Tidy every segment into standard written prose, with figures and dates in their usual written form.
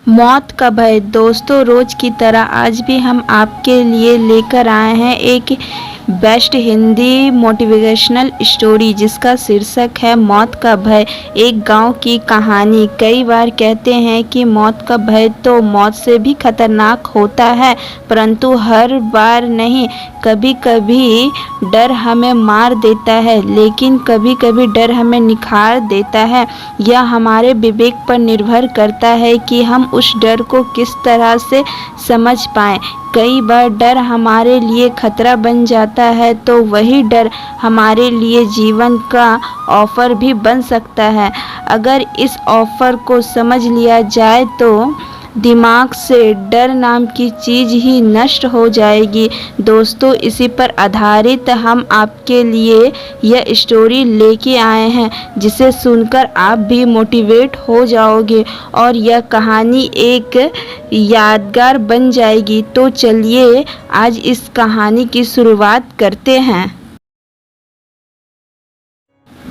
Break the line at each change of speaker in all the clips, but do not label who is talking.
मौत का भय। दोस्तों, रोज की तरह आज भी हम आपके लिए लेकर आए हैं एक बेस्ट हिंदी मोटिवेशनल स्टोरी जिसका शीर्षक है मौत का भय, एक गांव की कहानी। कई बार कहते हैं कि मौत का भय तो मौत से भी खतरनाक होता है, परंतु हर बार नहीं। कभी कभी डर हमें मार देता है, लेकिन कभी कभी डर हमें निखार देता है। यह हमारे विवेक पर निर्भर करता है कि हम उस डर को किस तरह से समझ पाएं। कई बार डर हमारे लिए खतरा बन जाता है, तो वही डर हमारे लिए जीवन का ऑफर भी बन सकता है। अगर इस ऑफर को समझ लिया जाए तो दिमाग से डर नाम की चीज़ ही नष्ट हो जाएगी। दोस्तों, इसी पर आधारित हम आपके लिए यह स्टोरी लेके आए हैं, जिसे सुनकर आप भी मोटिवेट हो जाओगे और यह कहानी एक यादगार बन जाएगी। तो चलिए आज इस कहानी की शुरुआत करते हैं।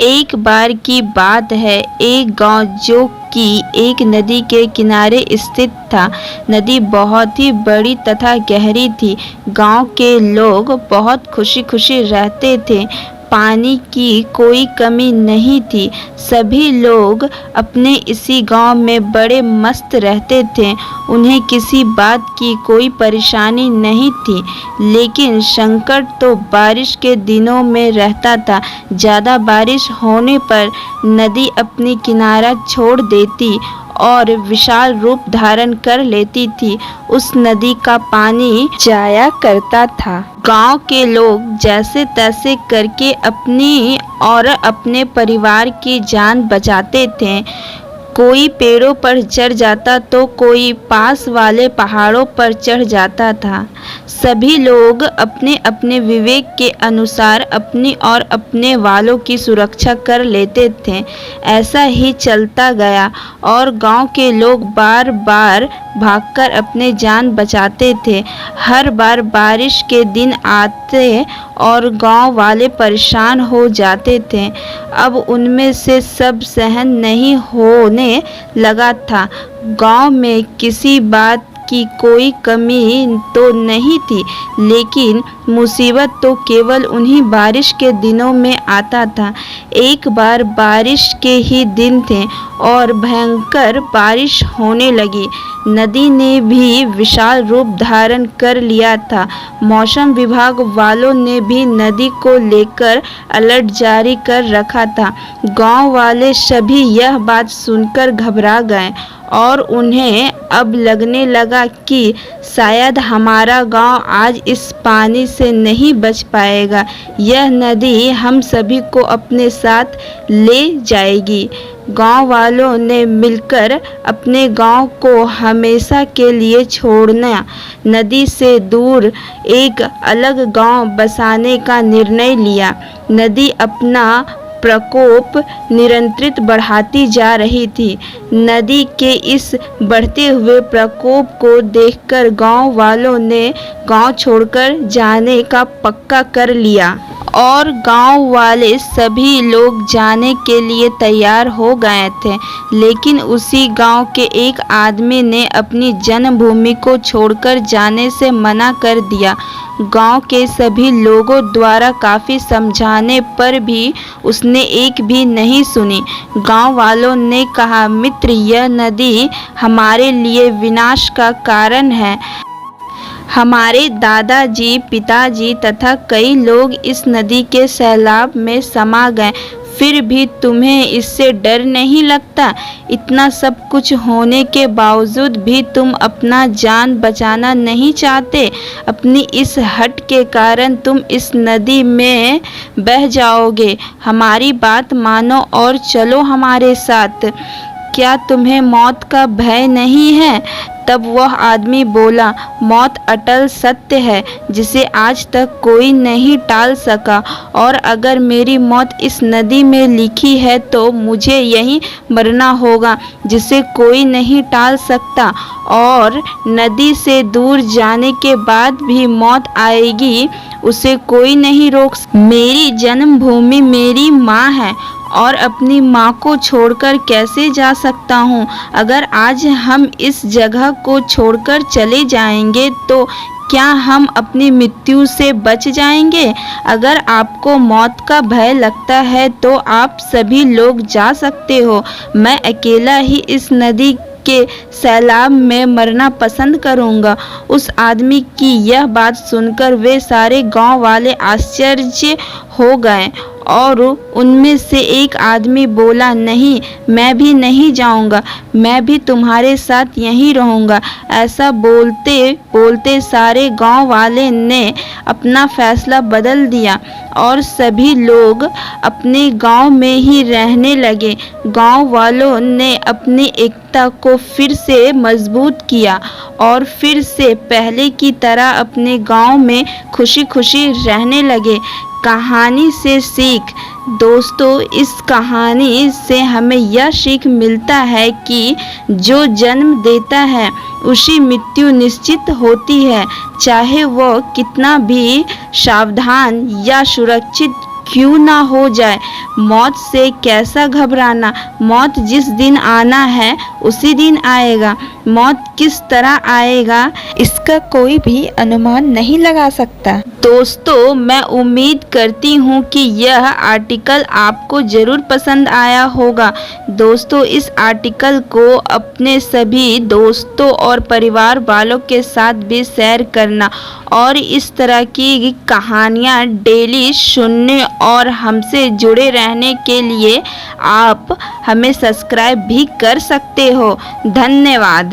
एक बार की बात है, एक गांव जो कि एक नदी के किनारे स्थित था। नदी बहुत ही बड़ी तथा गहरी थी। गांव के लोग बहुत खुशी खुशी रहते थे। पानी की कोई कमी नहीं थी। सभी लोग अपने इसी गांव में बड़े मस्त रहते थे। उन्हें किसी बात की कोई परेशानी नहीं थी। लेकिन संकट तो बारिश के दिनों में रहता था। ज़्यादा बारिश होने पर नदी अपनी किनारा छोड़ देती और विशाल रूप धारण कर लेती थी। उस नदी का पानी जाया करता था। गांव के लोग जैसे तैसे करके अपनी और अपने परिवार की जान बचाते थे। कोई पेड़ों पर चढ़ जाता तो कोई पास वाले पहाड़ों पर चढ़ जाता था। सभी लोग अपने अपने विवेक के अनुसार अपनी और अपने वालों की सुरक्षा कर लेते थे। ऐसा ही चलता गया और गांव के लोग बार बार भागकर अपने जान बचाते थे। हर बार बारिश के दिन आते और गांव वाले परेशान हो जाते थे। अब उनमें से सब सहन नहीं होने लगा था। गांव में किसी बात की कोई कमी तो नहीं थी, लेकिन मुसीबत तो केवल उन्हीं बारिश के दिनों में आता था। एक बार बारिश के ही दिन थे और भयंकर बारिश होने लगी। नदी ने भी विशाल रूप धारण कर लिया था। मौसम विभाग वालों ने भी नदी को लेकर अलर्ट जारी कर रखा था। गांव वाले सभी यह बात सुनकर घबरा गए और उन्हें अब लगने लगा कि शायद हमारा गांव आज इस पानी से नहीं बच पाएगा। यह नदी हम सभी को अपने साथ ले जाएगी। गांव वालों ने मिलकर अपने गांव को हमेशा के लिए छोड़ना, नदी से दूर एक अलग गांव बसाने का निर्णय लिया। नदी अपना प्रकोप नियंत्रित बढ़ाती जा रही थी। नदी के इस बढ़ते हुए प्रकोप को देखकर गांव वालों ने गांव छोड़कर जाने का पक्का कर लिया और गांव वाले सभी लोग जाने के लिए तैयार हो गए थे। लेकिन उसी गांव के एक आदमी ने अपनी जन्मभूमि को छोड़कर जाने से मना कर दिया। गांव के सभी लोगों द्वारा काफ़ी समझाने पर भी उसने एक भी नहीं सुनी। गांव वालों ने कहा, मित्र, यह नदी हमारे लिए विनाश का कारण है। हमारे दादाजी, पिताजी तथा कई लोग इस नदी के सैलाब में समा गए, फिर भी तुम्हें इससे डर नहीं लगता? इतना सब कुछ होने के बावजूद भी तुम अपना जान बचाना नहीं चाहते? अपनी इस हट के कारण तुम इस नदी में बह जाओगे। हमारी बात मानो और चलो हमारे साथ। क्या तुम्हें मौत का भय नहीं है? तब वह आदमी बोला, मौत अटल सत्य है जिसे आज तक कोई नहीं टाल सका, और अगर मेरी मौत इस नदी में लिखी है तो मुझे यहीं मरना होगा, जिसे कोई नहीं टाल सकता। और नदी से दूर जाने के बाद भी मौत आएगी, उसे कोई नहीं रोक सकता। मेरी जन्मभूमि मेरी माँ है और अपनी माँ को छोड़कर कैसे जा सकता हूँ। अगर आज हम इस जगह को छोड़कर चले जाएंगे तो क्या हम अपनी मृत्यु से बच जाएंगे। अगर आपको मौत का भय लगता है तो आप सभी लोग जा सकते हो। मैं अकेला ही इस नदी के सैलाब में मरना पसंद करूंगा। उस आदमी की यह बात सुनकर वे सारे गांव वाले आश्चर्य हो गए और उनमें से एक आदमी बोला, नहीं, मैं भी नहीं जाऊंगा, मैं भी तुम्हारे साथ यहीं रहूंगा। ऐसा बोलते बोलते सारे गांव वाले ने अपना फैसला बदल दिया और सभी लोग अपने गांव में ही रहने लगे। गांव वालों ने अपनी एकता को फिर से मजबूत किया और फिर से पहले की तरह अपने गांव में खुशी खुशी रहने लगे। कहानी से सीख। दोस्तों, इस कहानी से हमें यह सीख मिलता है कि जो जन्म देता है उसकी मृत्यु निश्चित होती है, चाहे वह कितना भी सावधान या सुरक्षित क्यों ना हो जाए। मौत से कैसा घबराना, मौत जिस दिन आना है उसी दिन आएगा। मौत किस तरह आएगा इसका कोई भी अनुमान नहीं लगा सकता। दोस्तों, मैं उम्मीद करती हूँ कि यह आर्टिकल आपको ज़रूर पसंद आया होगा। दोस्तों, इस आर्टिकल को अपने सभी दोस्तों और परिवार वालों के साथ भी शेयर करना और इस तरह की कहानियाँ डेली सुनने और हमसे जुड़े रहने के लिए आप हमें सब्सक्राइब भी कर सकते हो। धन्यवाद।